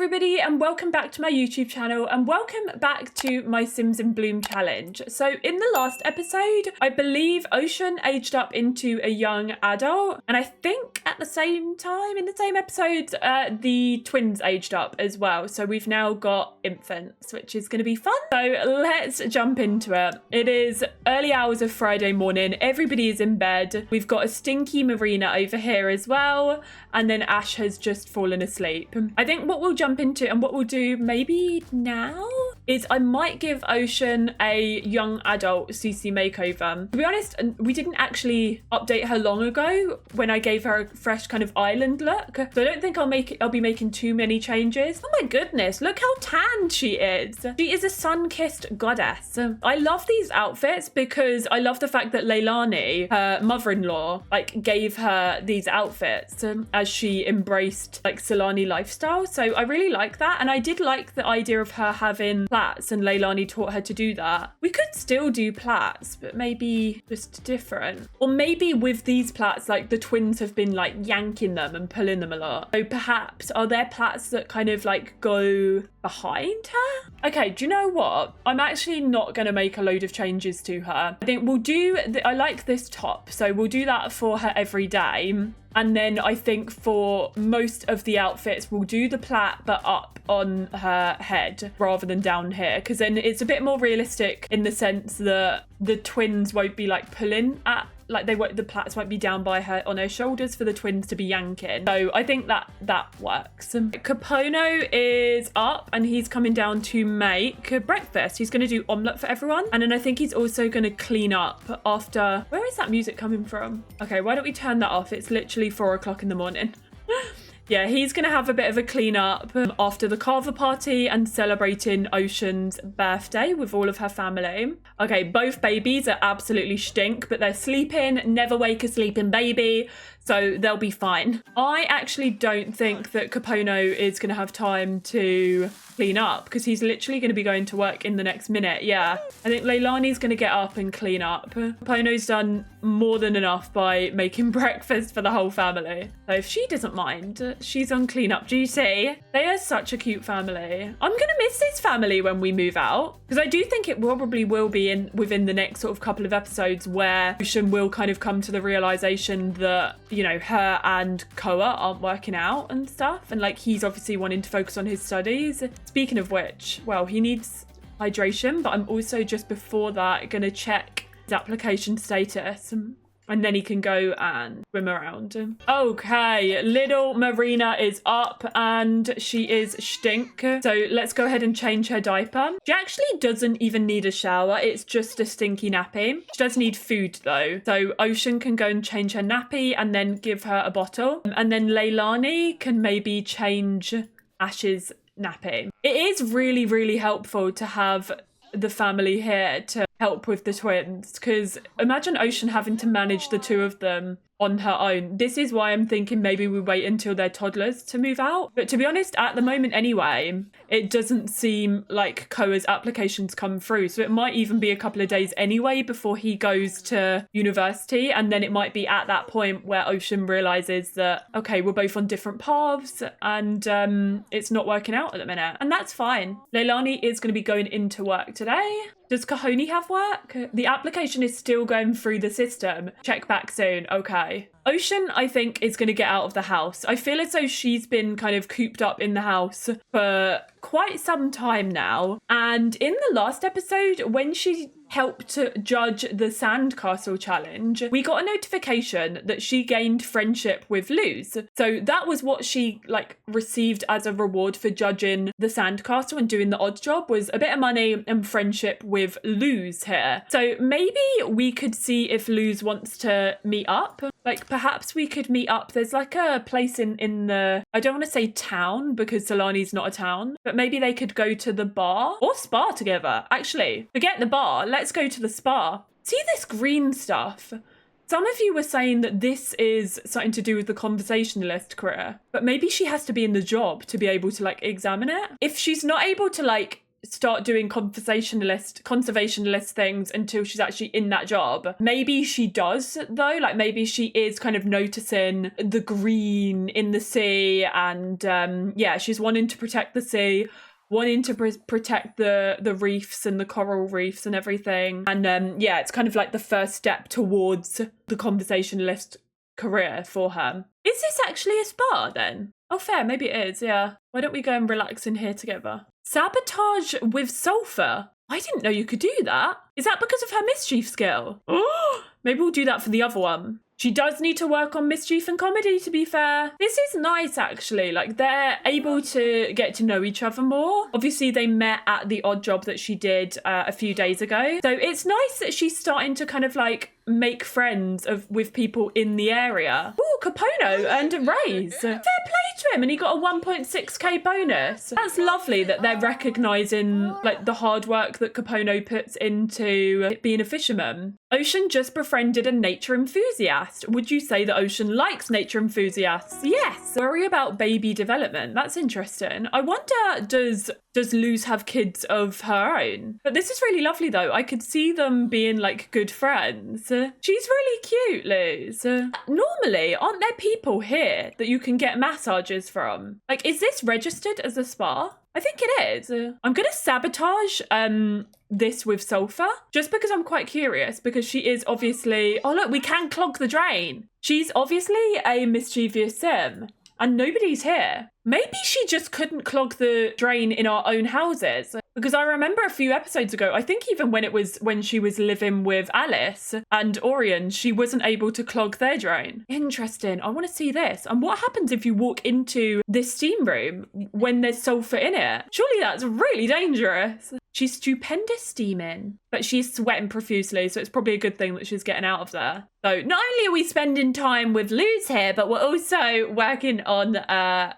everybody, and welcome back to my YouTube channel, and welcome back to my Sims in Bloom challenge. So in the last episode, I believe Ocean aged up into a young adult, and I think at the same time, in the same episode, the twins aged up as well. So we've now got infants, which is going to be fun. So let's jump into it. It is early hours of Friday morning. Everybody is in bed. We've got a stinky Marina over here as well, and then Ash has just fallen asleep. I think what we'll jump into and what we'll do maybe now is I might give Ocean a young adult CC makeover. To be honest, we didn't actually update her long ago when I gave her a fresh kind of island look. So I don't think I'll be making too many changes. Oh my goodness, look how tanned she is. She is a sun-kissed goddess. I love these outfits because I love the fact that Leilani, her mother-in-law, like gave her these outfits as she embraced like Solani lifestyle. So I really like that. And I did like the idea of her having plaits, and Leilani taught her to do that. We could still do plaits, but maybe just different. Or maybe with these plaits, like the twins have been like yanking them and pulling them a lot. So perhaps, are there plaits that kind of like go behind her? Okay, do you know what? I'm actually not going to make a load of changes to her. I think we'll do, I like this top. So we'll do that for her every day. And then I think for most of the outfits, we'll do the plait, but up on her head rather than down here. Because then it's a bit more realistic in the sense that the twins won't be like pulling at, like the plaits won't be down by her on her shoulders for the twins to be yanking. So I think that works. Capono is up and he's coming down to make breakfast. He's going to do omelette for everyone. And then I think he's also going to clean up after, where is that music coming from? Okay, why don't we turn that off? It's literally 4 o'clock in the morning. Yeah, he's going to have a bit of a clean up after the carver party and celebrating Ocean's birthday with all of her family. Okay, both babies are absolutely stink, but they're sleeping. Never wake a sleeping baby, so they'll be fine. I actually don't think that Capono is going to have time to clean up because he's literally going to be going to work in the next minute. Yeah, I think Leilani's going to get up and clean up. Capono's done more than enough by making breakfast for the whole family. So if she doesn't mind, she's on cleanup duty. They are such a cute family. I'm going to miss this family when we move out because I do think it probably will be within the next sort of couple of episodes where Ocean will kind of come to the realization that, you know, her and Koa aren't working out and stuff. And like, he's obviously wanting to focus on his studies. Speaking of which, well, he needs hydration, but I'm also just before that going to check his application status. And then he can go and swim around. Okay, little Marina is up and she is stink. So let's go ahead and change her diaper. She actually doesn't even need a shower. It's just a stinky nappy. She does need food though. So Ocean can go and change her nappy and then give her a bottle. And then Leilani can maybe change Ash's nappy. It is really, really helpful to have the family here to help with the twins, because imagine Ocean having to manage the two of them on her own. This is why I'm thinking maybe we wait until they're toddlers to move out. But to be honest, at the moment anyway, it doesn't seem like Koa's applications come through. So it might even be a couple of days anyway before he goes to university. And then it might be at that point where Ocean realizes that, okay, we're both on different paths and it's not working out at the minute. And that's fine. Leilani is going to be going into work today. Does Kahoni have work? The application is still going through the system. Check back soon. Okay. Ocean, I think, is going to get out of the house. I feel as though she's been kind of cooped up in the house for quite some time now. And in the last episode, when she helped judge the sandcastle challenge, we got a notification that she gained friendship with Luz. So that was what she like received as a reward for judging the sandcastle and doing the odd job, was a bit of money and friendship with Luz here. So maybe we could see if Luz wants to meet up. Like perhaps we could meet up. There's like a place in the, I don't want to say town because Solani's not a town, but maybe they could go to the bar or spa together. Actually, forget the bar. Let's go to the spa. See this green stuff? Some of you were saying that this is something to do with the conversationalist career, but maybe she has to be in the job to be able to like examine it. If she's not able to like start doing conservationalist things until she's actually in that job. Maybe she does though, like maybe she is kind of noticing the green in the sea, and yeah, she's wanting to protect the sea, wanting to protect the reefs and the coral reefs and everything. And yeah, it's kind of like the first step towards the conversationalist career for her. Is this actually a spa then? Oh, fair, maybe it is, yeah. Why don't we go and relax in here together? Sabotage with sulfur. I didn't know you could do that. Is that because of her mischief skill? Oh, maybe we'll do that for the other one. She does need to work on mischief and comedy, to be fair. This is nice, actually. Like, they're able to get to know each other more. Obviously, they met at the odd job that she did a few days ago. So it's nice that she's starting to kind of, like, make friends with people in the area. Ooh, Capono earned a raise. Fair play to him, and he got a 1.6k bonus. That's lovely that they're recognising, like, the hard work that Capono puts into being a fisherman. Ocean just befriended a nature enthusiast. Would you say that Ocean likes nature enthusiasts? Yes. Worry about baby development. That's interesting. I wonder, does Luz have kids of her own? But this is really lovely though. I could see them being like good friends. She's really cute, Luz. Normally, aren't there people here that you can get massages from? Like, is this registered as a spa? I think it is. I'm going to sabotage this with sulfur just because I'm quite curious, because she is obviously... Oh, look, we can clog the drain. She's obviously a mischievous sim and nobody's here. Maybe she just couldn't clog the drain in our own houses. Because I remember a few episodes ago, I think even when she was living with Alice and Orion, she wasn't able to clog their drain. Interesting. I want to see this. And what happens if you walk into this steam room when there's sulfur in it? Surely that's really dangerous. She's stupendous steaming, but she's sweating profusely, so it's probably a good thing that she's getting out of there. So not only are we spending time with Luz here, but we're also working on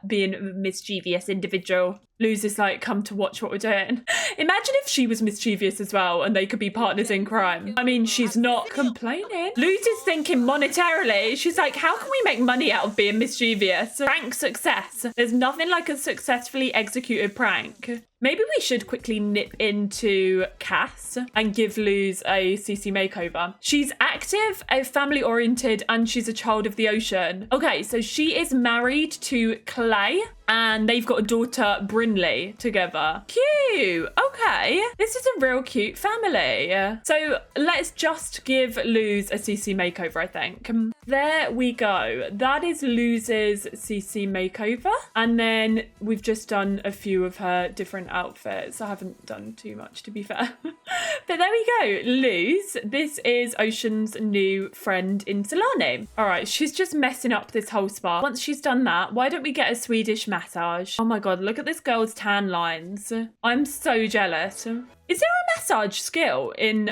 being a mischievous individual. Luz is like, come to watch what we're doing. Imagine if she was mischievous as well and they could be partners in crime. I mean, she's not complaining. Luz is thinking monetarily. She's like, how can we make money out of being mischievous? Prank success. There's nothing like a successfully executed prank. Maybe we should quickly nip into Cass and give Luz a CC makeover. She's active, family-oriented, and she's a child of the ocean. Okay, so she is married to Clay, and they've got a daughter, Brinley, together. Cute. Okay. This is a real cute family. So let's just give Luz a CC makeover, I think. There we go. That is Luz's CC makeover. And then we've just done a few of her different outfits. I haven't done too much, to be fair. But there we go. Luz, this is Ocean's new friend in Solano. All right, she's just messing up this whole spa. Once she's done that, why don't we get a Swedish massage? Oh my God, look at this girl's tan lines. I'm so jealous. Is there a massage skill in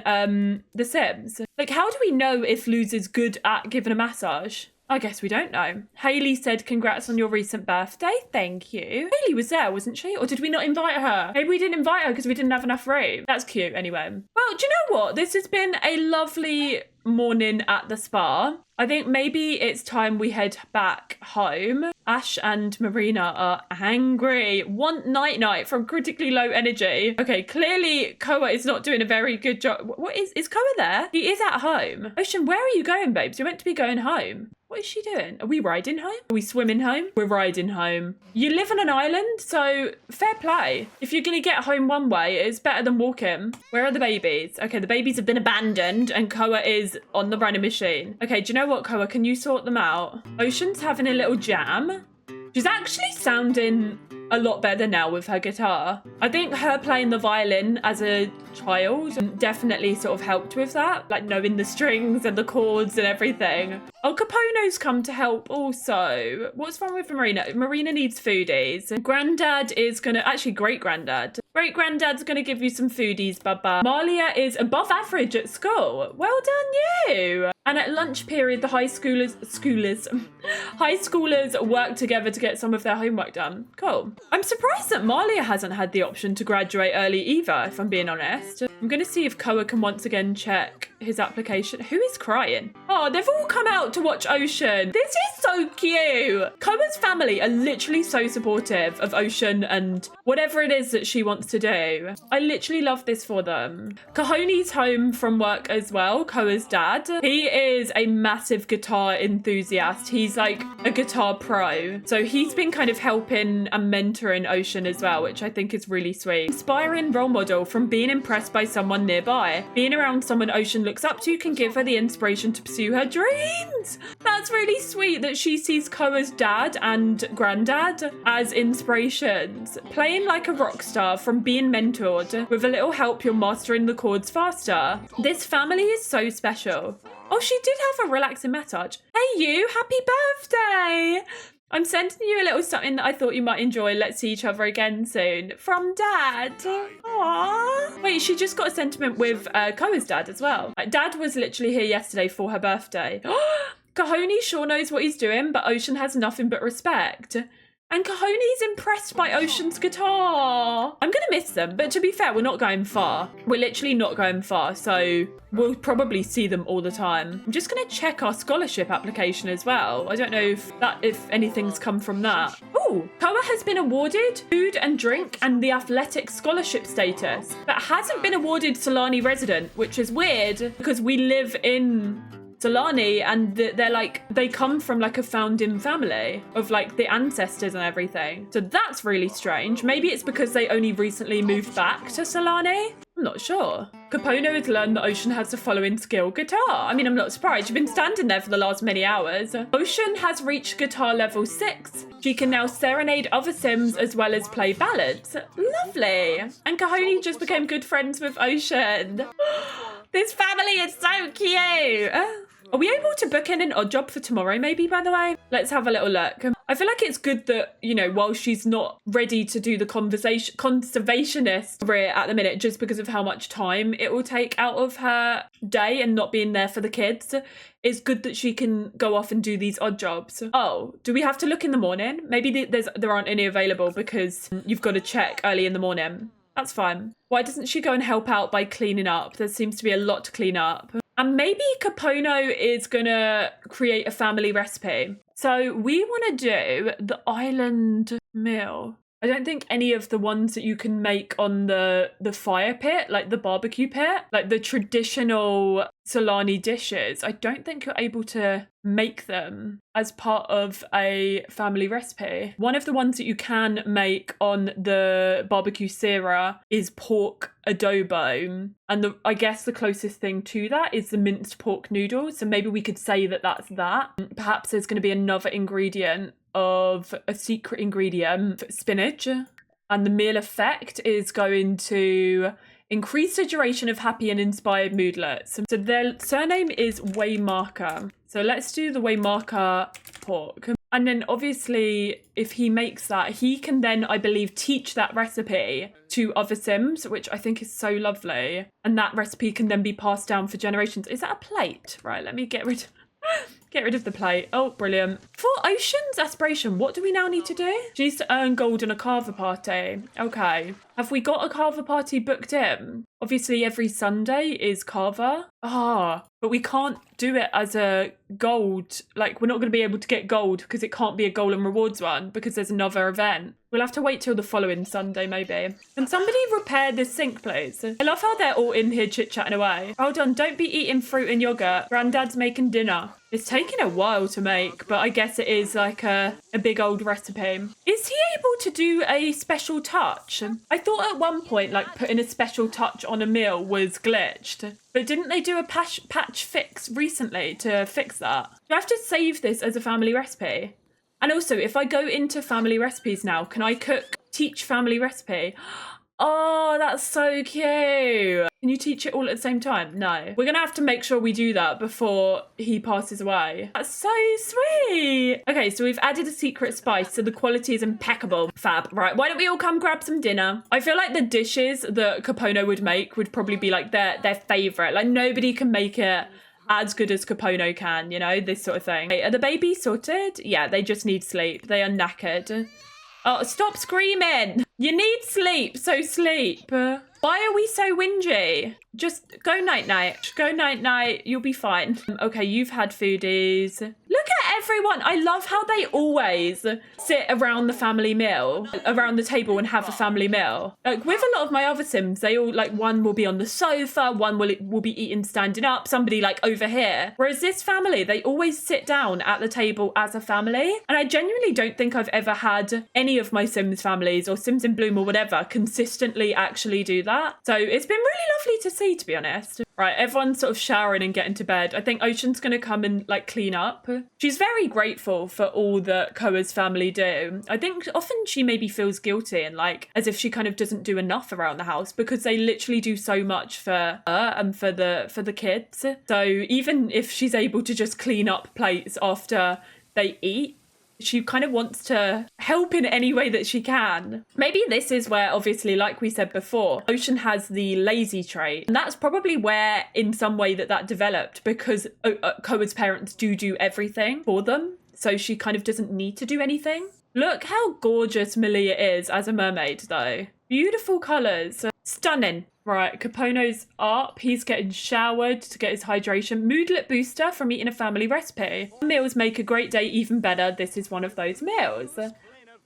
The Sims? Like, how do we know if Luz is good at giving a massage? I guess we don't know. Hayley said, congrats on your recent birthday. Thank you. Hayley was there, wasn't she? Or did we not invite her? Maybe we didn't invite her because we didn't have enough room. That's cute anyway. Well, do you know what? This has been a lovely morning at the spa. I think maybe it's time we head back home. Ash and Marina are angry. Want night-night from critically low energy. Okay, clearly Koa is not doing a very good job. What is Koa there? He is at home. Ocean, where are you going, babes? You're meant to be going home. What is she doing? Are we riding home? Are we swimming home? We're riding home. You live on an island, so fair play. If you're gonna get home one way, it's better than walking. Where are the babies? Okay, the babies have been abandoned and Koa is on the running machine. Okay, do you know what, Koa? Can you sort them out? Ocean's having a little jam. She's actually sounding a lot better now with her guitar. I think her playing the violin as a child definitely sort of helped with that, like knowing the strings and the chords and everything. Oh, Capono's come to help also. What's wrong with Marina? Marina needs foodies. Granddad is gonna, actually great-granddad. Great-granddad's gonna give you some foodies, Baba. Malia is above average at school. Well done you. And at lunch period, the high schoolers work together to get some of their homework done. Cool. I'm surprised that Malia hasn't had the option to graduate early either, if I'm being honest. I'm going to see if Koa can once again check his application. Who is crying? Oh, they've all come out to watch Ocean. This is so cute. Koa's family are literally so supportive of Ocean and whatever it is that she wants to do. I literally love this for them. Kahoni's home from work as well, Koa's dad. He is a massive guitar enthusiast. He's like a guitar pro. So he's been kind of helping and mentoring Ocean as well, which I think is really sweet. Inspiring role model from being impressed by someone nearby. Being around someone Ocean looks up to can give her the inspiration to pursue her dreams. That's really sweet that she sees Koa's dad and granddad as inspirations. Playing like a rock star from being mentored. With a little help, you're mastering the chords faster. This family is so special. Oh, she did have a relaxing massage. Hey you, happy birthday! I'm sending you a little something that I thought you might enjoy. Let's see each other again soon. From Dad. Aww. Wait, she just got a sentiment with Koa's dad as well. Dad was literally here yesterday for her birthday. Kahoni sure knows what he's doing, but Ocean has nothing but respect. And Kahoni's impressed by Ocean's guitar. I'm going to miss them, but to be fair, we're not going far. We're literally not going far, so we'll probably see them all the time. I'm just going to check our scholarship application as well. I don't know if anything's come from that. Oh, Koa has been awarded food and drink and the athletic scholarship status, but hasn't been awarded Solani resident, which is weird because we live in Solani and they come from like a founding family of like the ancestors and everything. So that's really strange. Maybe it's because they only recently moved back to Solani. I'm not sure. Capono has learned that Ocean has the following skill: guitar. I mean, I'm not surprised. You've been standing there for the last many hours. Ocean has reached guitar level 6. She can now serenade other Sims as well as play ballads. Lovely. And Kahoni just became good friends with Ocean. This family is so cute. Are we able to book in an odd job for tomorrow, maybe, by the way? Let's have a little look. I feel like it's good that, you know, while she's not ready to do the conservationist career at the minute, just because of how much time it will take out of her day and not being there for the kids, it's good that she can go off and do these odd jobs. Oh, do we have to look in the morning? Maybe there aren't any available because you've got to check early in the morning. That's fine. Why doesn't she go and help out by cleaning up? There seems to be a lot to clean up. And maybe Capono is gonna create a family recipe. So we want to do the island meal. I don't think any of the ones that you can make on the fire pit, like the barbecue pit, like the traditional Solani dishes, I don't think you're able to make them as part of a family recipe. One of the ones that you can make on the barbecue Sira is pork adobo. And I guess the closest thing to that is the minced pork noodles. So maybe we could say that that's that. Perhaps there's going to be another ingredient of a secret ingredient, spinach, and the meal effect is going to increase the duration of happy and inspired moodlets. So their surname is Waymarker. So let's do the Waymarker pork. And then obviously if he makes that, he can then, I believe, teach that recipe to other Sims, which I think is so lovely. And that recipe can then be passed down for generations. Is that a plate? Right, let me get rid of the plate. Oh, brilliant. For Ocean's aspiration, what do we now need to do? She needs to earn gold in a carver party. Okay. Have we got a carver party booked in? Obviously, every Sunday is carver. But we can't do it as a gold. Like, we're not going to be able to get gold because it can't be a goal and rewards one because there's another event. We'll have to wait till the following Sunday, maybe. Can somebody repair this sink, please? I love how they're all in here chit-chatting away. Hold on, don't be eating fruit and yogurt. Granddad's making dinner. It's taking a while to make, but I guess it is like a big old recipe. Is he able to do a special touch? I thought at one point, like, putting a special touch on a meal was glitched. But didn't they do a patch fix recently to fix that? Do I have to save this as a family recipe? And also, if I go into family recipes now, can I teach family recipe? Oh, that's so cute. Can you teach it all at the same time? No. We're going to have to make sure we do that before he passes away. That's so sweet. Okay, so we've added a secret spice, so the quality is impeccable. Fab. Right, why don't we all come grab some dinner? I feel like the dishes that Capono would make would probably be like their favourite. Like, nobody can make it as good as Capono can, you know, this sort of thing. Are the babies sorted? Yeah, they just need sleep. They are knackered. Oh, stop screaming. You need sleep, so sleep. Why are we so whingy? Just go night-night. Go night-night. You'll be fine. Okay, you've had foodies. Look at everyone. I love how they always sit around the family meal, around the table and have a family meal. Like with a lot of my other Sims, they all like one will be on the sofa, one will be eating standing up, somebody like over here. Whereas this family, they always sit down at the table as a family. And I genuinely don't think I've ever had any of my Sims families or Sims in Bloom or whatever consistently actually do that. So it's been really lovely to see, to be honest. Right, everyone's sort of showering and getting to bed. I think Ocean's going to come and like clean up. She's very grateful for all that Koa's family do. I think often she maybe feels guilty and like as if she kind of doesn't do enough around the house because they literally do so much for her and for the kids. So even if she's able to just clean up plates after they eat, she kind of wants to help in any way that she can. Maybe this is where, obviously, like we said before, Ocean has the lazy trait. And that's probably where, in some way, that developed because Koa's parents do everything for them. So she kind of doesn't need to do anything. Look how gorgeous Malia is as a mermaid, though. Beautiful colours. Stunning. Right, Capono's up. He's getting showered to get his hydration. Moodlet booster from eating a family recipe. Meals make a great day even better. This is one of those meals.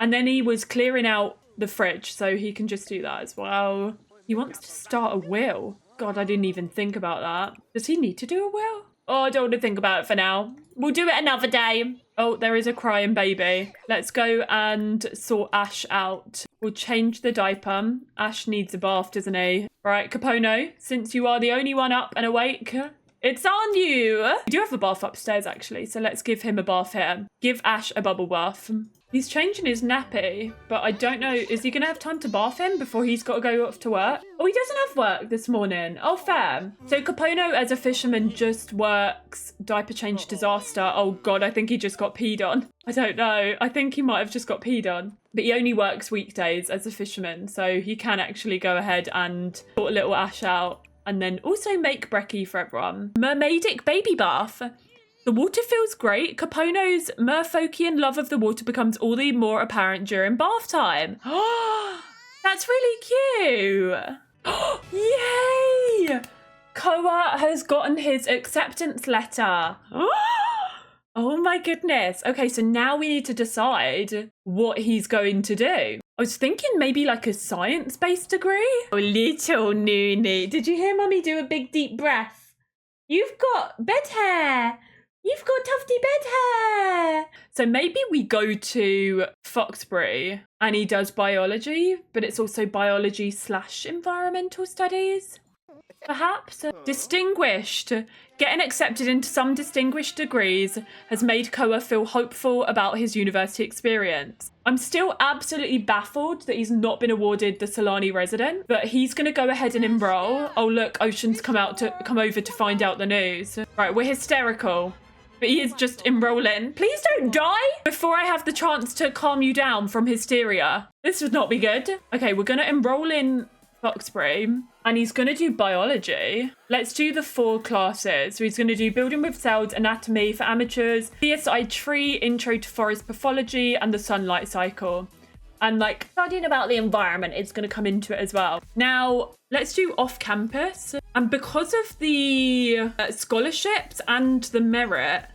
And then he was clearing out the fridge, so he can just do that as well. He wants to start a will. God, I didn't even think about that. Does he need to do a will? Oh, I don't want to think about it for now. We'll do it another day. Oh, there is a crying baby. Let's go and sort Ash out. We'll change the diaper. Ash needs a bath, doesn't he? Right, Capono, since you are the only one up and awake, it's on you. We do have a bath upstairs, actually, so let's give him a bath here. Give Ash a bubble bath. He's changing his nappy, but I don't know, is he going to have time to bath him before he's got to go off to work? Oh, he doesn't have work this morning. Oh, fair. So Capono, as a fisherman, just works diaper change disaster. Oh, God, I think he just got peed on. I don't know. I think he might have just got peed on. But he only works weekdays as a fisherman, so he can actually go ahead and sort little Ash out and then also make brekkie for everyone. Mermaidic baby bath. The water feels great. Capono's merfolkian love of the water becomes all the more apparent during bath time. That's really cute. Yay! Koa has gotten his acceptance letter. Oh my goodness. Okay, so now we need to decide what he's going to do. I was thinking maybe like a science-based degree. Oh, little Noonie. Did you hear Mummy do a big deep breath? You've got bed hair. You've got tufty bed hair. So maybe we go to Foxbury and he does biology, but it's also biology/environmental studies. Perhaps. Distinguished. Getting accepted into some distinguished degrees has made Koa feel hopeful about his university experience. I'm still absolutely baffled that he's not been awarded the Solani resident, but he's going to go ahead and enroll. Oh, look, Ocean's come over to find out the news. Right, we're hysterical. But he is just enrolling. Please don't die before I have the chance to calm you down from hysteria. This would not be good. Okay, we're going to enroll in Foxbury and he's going to do biology. Let's do the 4 classes. So he's going to do building with cells, anatomy for amateurs, CSI tree, intro to forest pathology and the sunlight cycle. And like studying about the environment is going to come into it as well. Now, let's do off campus. And because of the scholarships and the merit,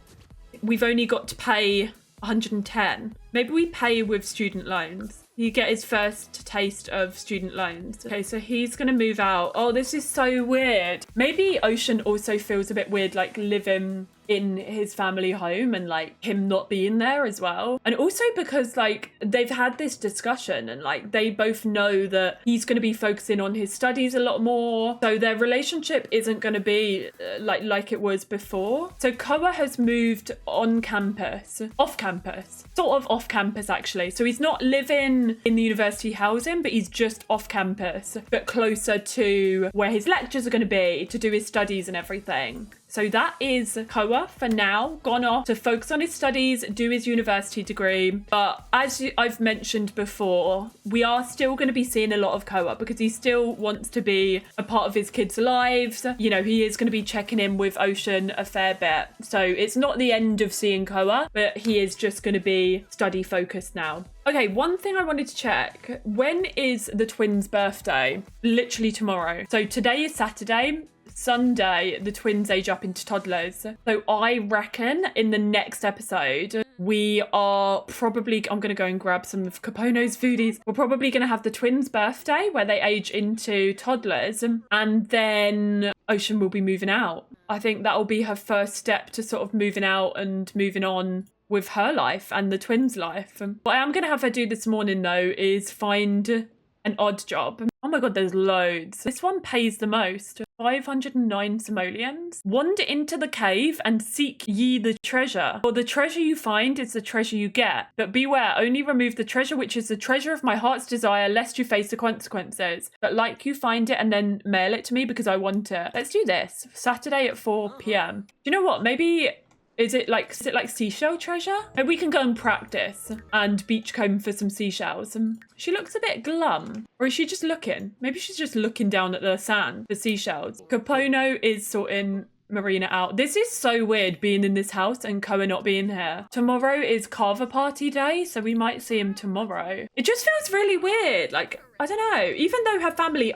we've only got to pay 110. Maybe we pay with student loans. You get his first taste of student loans. Okay, so he's going to move out. Oh, this is so weird. Maybe Ocean also feels a bit weird, like living in his family home and like him not being there as well. And also because like they've had this discussion and like they both know that he's going to be focusing on his studies a lot more. So their relationship isn't going to be like it was before. So Koa has moved on campus, off campus, sort of off campus actually. So he's not living in the university housing, but he's just off campus, but closer to where his lectures are going to be to do his studies and everything. So that is Koa for now, gone off to focus on his studies, do his university degree. But as I've mentioned before, we are still going to be seeing a lot of Koa because he still wants to be a part of his kids' lives. You know, he is going to be checking in with Ocean a fair bit. So it's not the end of seeing Koa, but he is just going to be study focused now. Okay, one thing I wanted to check. When is the twins' birthday? Literally tomorrow. So today is Saturday. Sunday, the twins age up into toddlers. So I reckon in the next episode, we are probably, I'm going to go and grab some of Capono's foodies. We're probably going to have the twins' birthday where they age into toddlers. And then Ocean will be moving out. I think that'll be her first step to sort of moving out and moving on with her life and the twins' life. What I am going to have her do this morning, though, is find an odd job. Oh my god, there's loads. This one pays the most. 509 simoleons. Wander into the cave and seek ye the treasure. For the treasure you find is the treasure you get. But beware, only remove the treasure which is the treasure of my heart's desire, lest you face the consequences. But like you find it and then mail it to me because I want it. Let's do this. Saturday at 4 p.m. Do you know what? Maybe... Is it like seashell treasure? Maybe we can go and practice and beachcomb for some seashells. She looks a bit glum. Or is she just looking? Maybe she's just looking down at the sand for seashells. Capono is sorting Marina out. This is so weird being in this house and Koa not being here. Tomorrow is carver party day, so we might see him tomorrow. It just feels really weird. Like, I don't know. Even though her family,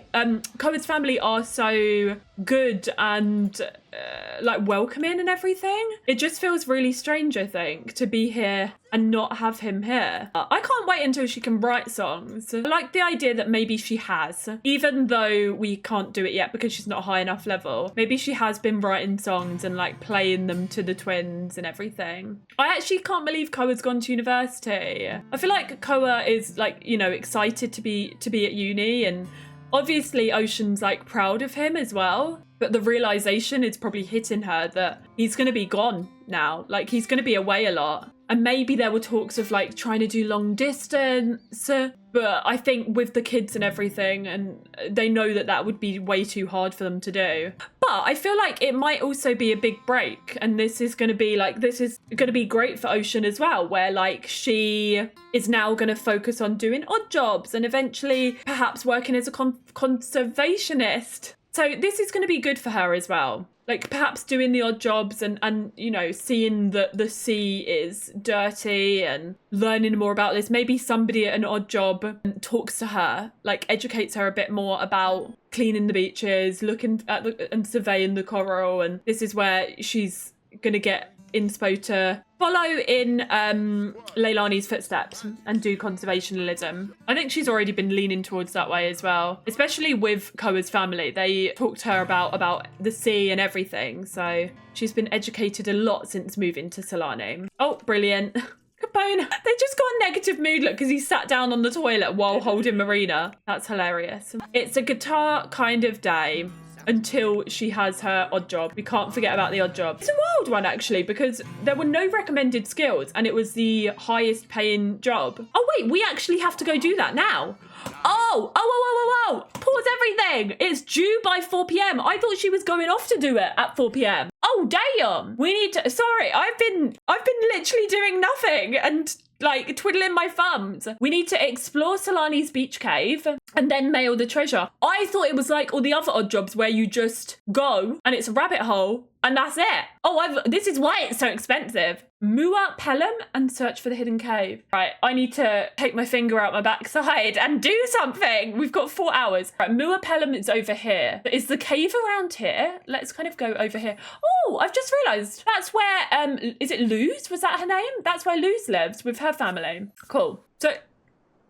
Koa's family are so good and like welcoming and everything, it just feels really strange, I think, to be here and not have him here. I can't wait until she can write songs. I like the idea that maybe she has, even though we can't do it yet because she's not high enough level. Maybe she has been writing songs and like playing them to the twins and everything. I actually can't believe Koa's gone to university. I feel like Koa is like, you know, excited to be at uni, and obviously Ocean's like proud of him as well. But the realization is probably hitting her that he's going to be gone now. Like, he's going to be away a lot. And maybe there were talks of like trying to do long distance. But I think with the kids and everything, and they know that that would be way too hard for them to do. But I feel like it might also be a big break. And this is going to be like, this is going to be great for Ocean as well, where like she is now going to focus on doing odd jobs and eventually perhaps working as a conservationist. So this is going to be good for her as well. Like perhaps doing the odd jobs and you know, seeing that the sea is dirty and learning more about this. Maybe somebody at an odd job talks to her, like educates her a bit more about cleaning the beaches, looking at and surveying the coral. And this is where she's going to get inspo to follow in Leilani's footsteps and do conservationism. I think she's already been leaning towards that way as well, especially with Koa's family. They talked to her about the sea and everything, so she's been educated a lot since moving to Solani. Oh, brilliant. Capone, they just got a negative mood look because he sat down on the toilet while holding Marina. That's hilarious. It's a guitar kind of day until she has her odd job. We can't forget about the odd job. It's a wild one actually, because there were no recommended skills and it was the highest paying job. Oh wait, we actually have to go do that now. Oh, pause everything. It's due by 4 p.m. I thought she was going off to do it at 4 p.m. Oh damn. We need to, sorry, I've been literally doing nothing and like twiddling my thumbs. We need to explore Solani's beach cave and then mail the treasure. I thought it was like all the other odd jobs where you just go and it's a rabbit hole and that's it. Oh, this is why it's so expensive. Mua Pelham and search for the hidden cave. Right, I need to take my finger out my backside and do something. We've got 4 hours. Right, Mua Pelham is over here. Is the cave around here? Let's kind of go over here. Oh, I've just realised that's where, is it Luz? Was that her name? That's where Luz lives with her family. Cool. So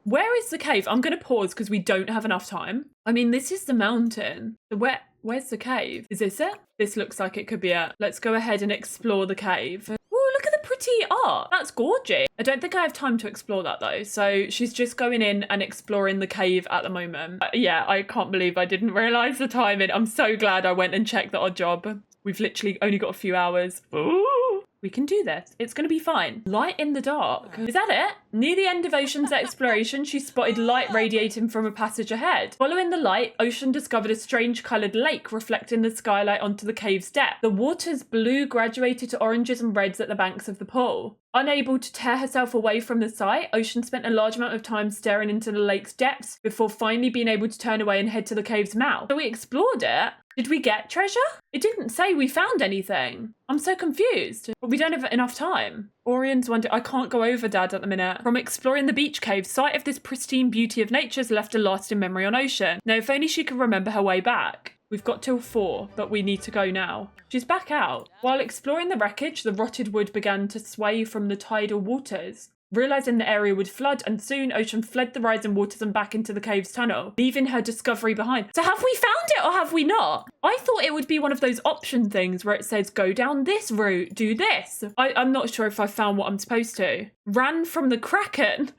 where is the cave? I'm going to pause because we don't have enough time. I mean, this is the mountain. So where's the cave? Is this it? This looks like it could be it. Let's go ahead and explore the cave. Oh, look at the pretty art. That's gorgeous. I don't think I have time to explore that though. So she's just going in and exploring the cave at the moment. Yeah, I can't believe I didn't realise the timing. I'm so glad I went and checked the odd job. We've literally only got a few hours. Ooh. We can do this. It's going to be fine. Light in the dark. Is that it? Near the end of Ocean's exploration, she spotted light radiating from a passage ahead. Following the light, Ocean discovered a strange coloured lake reflecting the skylight onto the cave's depth. The water's blue graduated to oranges and reds at the banks of the pool. Unable to tear herself away from the sight, Ocean spent a large amount of time staring into the lake's depths before finally being able to turn away and head to the cave's mouth. So we explored it. Did we get treasure? It didn't say we found anything. I'm so confused. But we don't have enough time. Orion's wonder. I can't go over, Dad, at the minute. From exploring the beach cave, sight of this pristine beauty of nature has left a lasting memory on Ocean. Now, if only she could remember her way back. We've got till 4, but we need to go now. She's back out. While exploring the wreckage, the rotted wood began to sway from the tidal waters. Realising the area would flood, and soon Ocean fled the rising waters and back into the cave's tunnel, leaving her discovery behind. So have we found it or have we not? I thought it would be one of those option things where it says, go down this route, do this. I'm not sure if I found what I'm supposed to. Ran from the Kraken.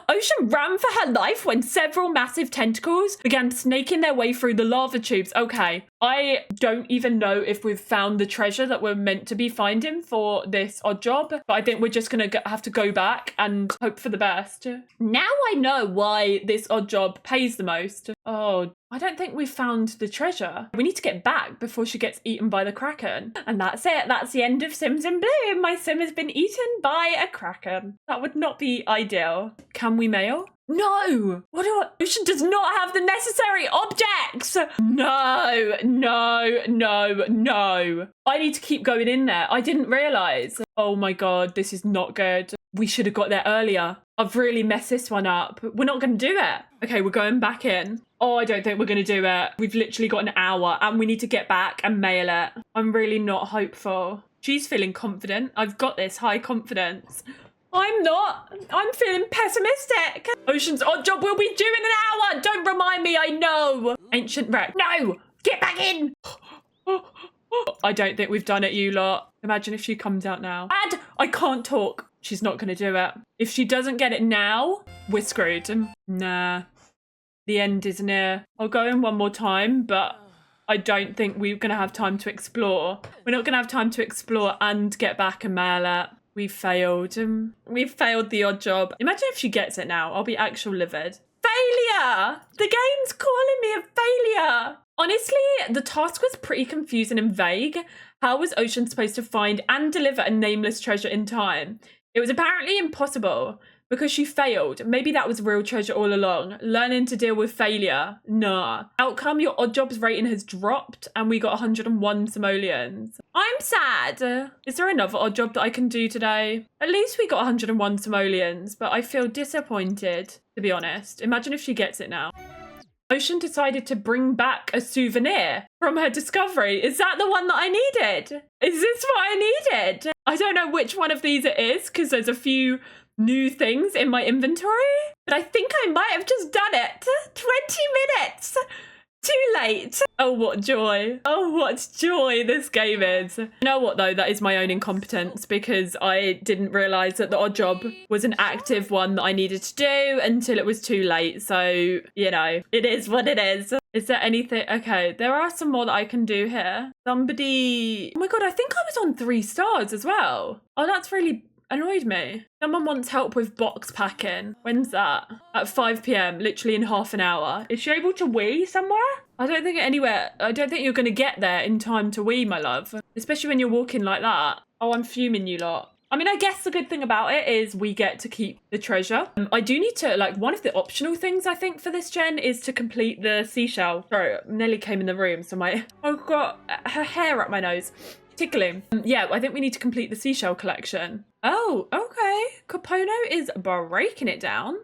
Ocean ran for her life when several massive tentacles began snaking their way through the lava tubes. Okay, I don't even know if we've found the treasure that we're meant to be finding for this odd job, but I think we're just gonna have to go back and hope for the best. Now I know why this odd job pays the most. Oh, I don't think we've found the treasure. We need to get back before she gets eaten by the Kraken. And that's it. That's the end of Sims in Bloom. My sim has been eaten by a Kraken. That would not be ideal. Can we mail? No! Ocean does not have the necessary objects! No, no, no, no. I need to keep going in there. I didn't realise. Oh my God, this is not good. We should have got there earlier. I've really messed this one up. We're not going to do it. Okay, we're going back in. Oh, I don't think we're going to do it. We've literally got an hour and we need to get back and mail it. I'm really not hopeful. She's feeling confident. I've got this high confidence. I'm not. I'm feeling pessimistic. Ocean's odd job will be due in an hour. Don't remind me, I know. Ancient wreck. No, get back in. I don't think we've done it, you lot. Imagine if she comes out now. Dad, I can't talk. She's not going to do it. If she doesn't get it now, we're screwed. Nah, the end is near. I'll go in one more time, but I don't think we're going to have time to explore. We're not going to have time to explore and get back and mail it. We failed. We failed the odd job. Imagine if she gets it now. I'll be actual livid. Failure! The game's calling me a failure. Honestly, the task was pretty confusing and vague. How was Ocean supposed to find and deliver a nameless treasure in time? It was apparently impossible because she failed. Maybe that was real treasure all along. Learning to deal with failure. Nah. Outcome, your odd jobs rating has dropped and we got 101 simoleons. I'm sad. Is there another odd job that I can do today? At least we got 101 simoleons, but I feel disappointed, to be honest. Imagine if she gets it now. Ocean decided to bring back a souvenir from her discovery. Is that the one that I needed? Is this what I needed? I don't know which one of these it is because there's a few new things in my inventory, but I think I might have just done it. 20 minutes. Too late. Oh, what joy. Oh, what joy this game is. You know what, though? That is my own incompetence because I didn't realise that the odd job was an active one that I needed to do until it was too late. So, you know, it is what it is. Is there anything? Okay, there are some more that I can do here. Somebody... Oh my God, I think I was on 3 stars as well. Oh, that's really... annoyed me. Someone wants help with box packing. When's that? At 5 p.m, literally in half an hour. Is she able to wee somewhere? I don't think you're going to get there in time to wee, my love. Especially when you're walking like that. Oh, I'm fuming, you lot. I mean, I guess the good thing about it is we get to keep the treasure. I do need to, like, one of the optional things I think for this gen is to complete the seashell. Sorry, Nelly came in the room, so I've got her hair up my nose. Tickling. Yeah, I think we need to complete the seashell collection. Oh, okay. Capono is breaking it down.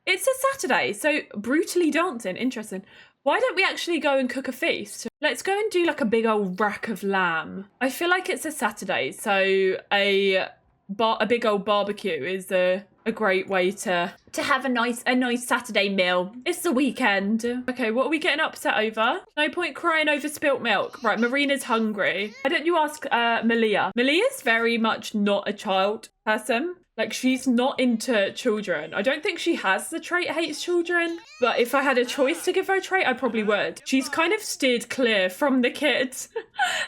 It's a Saturday, so brutally dancing. Interesting. Why don't we actually go and cook a feast? Let's go and do like a big old rack of lamb. I feel like it's a Saturday, so a big old barbecue is a great way to have a nice Saturday meal. It's the weekend. Okay, what are we getting upset over? No point crying over spilt milk. Right, Marina's hungry. Why don't you ask Malia? Malia's very much not a child person. Like, she's not into children. I don't think she has the trait hates children, but if I had a choice to give her a trait, I probably would. She's kind of steered clear from the kids.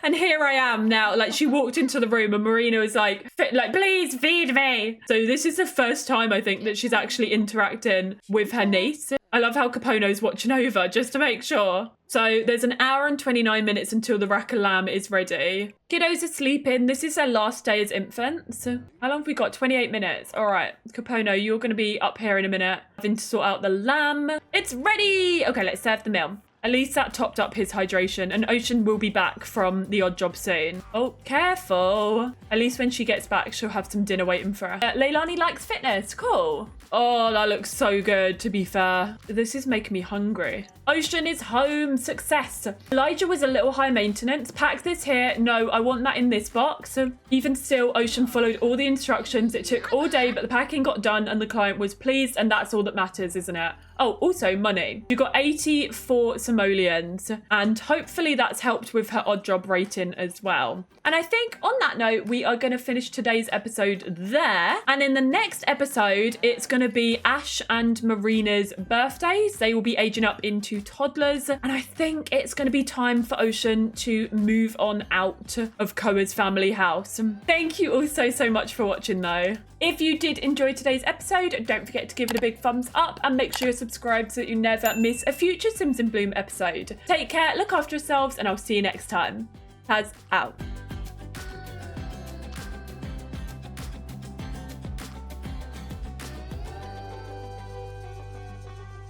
And here I am now. Like, she walked into the room and Marina was like, please feed me. So this is the first time I think that she's actually interacting with her niece. I love how Capono's watching over just to make sure. So there's an hour and 29 minutes until the rack of lamb is ready. Kiddos are sleeping. This is their last day as infants. So how long have we got? 28 minutes. All right, Capono, you're going to be up here in a minute, having to sort out the lamb. It's ready. Okay, let's serve the meal. At least that topped up his hydration, and Ocean will be back from the odd job soon. Oh, careful. At least when she gets back, she'll have some dinner waiting for her. Leilani likes fitness. Cool. Oh, that looks so good, to be fair. This is making me hungry. Ocean is home. Success. Elijah was a little high maintenance. Pack this here. No, I want that in this box. So even still, Ocean followed all the instructions. It took all day, but the packing got done and the client was pleased, and that's all that matters, isn't it? Oh, also money. You got 84 simoleons, and hopefully that's helped with her odd job rating as well. And I think on that note, we are going to finish today's episode there. And in the next episode, it's going to be Ash and Marina's birthdays. They will be aging up into toddlers. And I think it's going to be time for Ocean to move on out of Koa's family house. Thank you all so much for watching though. If you did enjoy today's episode, don't forget to give it a big thumbs up and make sure you're subscribed so that you never miss a future Sims in Bloom episode. Take care, look after yourselves, and I'll see you next time. Taz out.